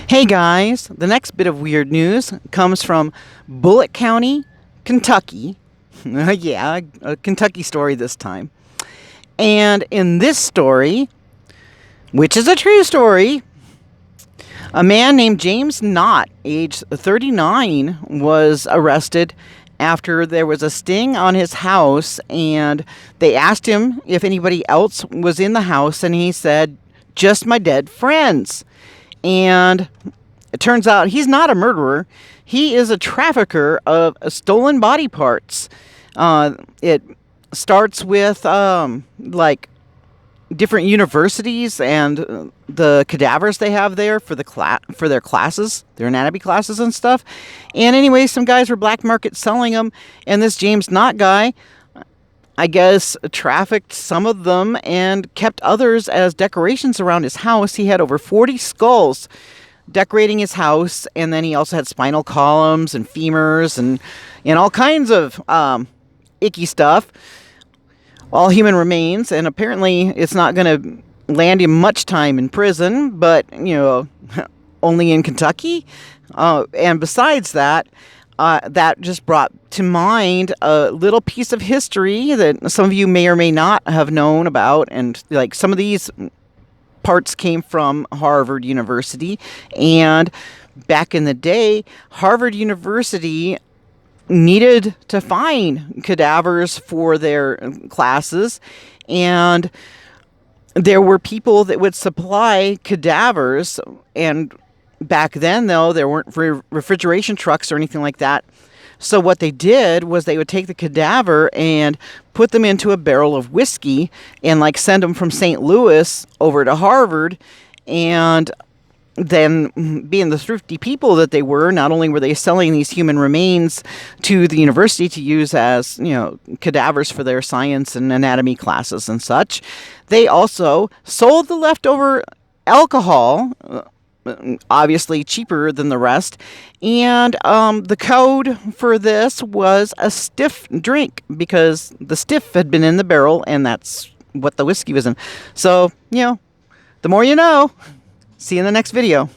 Hey guys, the next bit of weird news comes from Bullitt County, Kentucky. Yeah, a Kentucky story this time. And in this story, which is a true story, a man named James Knott, age 39, was arrested after there was a sting on his house, and they asked him if anybody else was in the house, and he said, "Just my dead friends." And it turns out he's not a murderer. He is a trafficker of stolen body parts. It starts with like different universities and the cadavers they have there for for their classes, their anatomy classes and stuff. And anyway, some guys were black market selling them, and this James Knott guy, I guess, trafficked some of them and kept others as decorations around his house. He had over 40 skulls decorating his house, and then he also had spinal columns and femurs and all kinds of icky stuff, all human remains. And apparently it's not going to land him much time in prison, but, only in Kentucky. And besides that, that just brought to mind a little piece of history that some of you may or may not have known about. And like some of these parts came from Harvard University. And back in the day, Harvard University needed to find cadavers for their classes. And there were people that would supply cadavers. And back then, though, there weren't refrigeration trucks or anything like that. So what they did was they would take the cadaver and put them into a barrel of whiskey and send them from St. Louis over to Harvard. And then, being the thrifty people that they were, not only were they selling these human remains to the university to use as, cadavers for their science and anatomy classes and such, they also sold the leftover alcohol, obviously cheaper than the rest. And the code for this was a stiff drink, because the stiff had been in the barrel, and that's what the whiskey was in. So, the more you know. See you in the next video.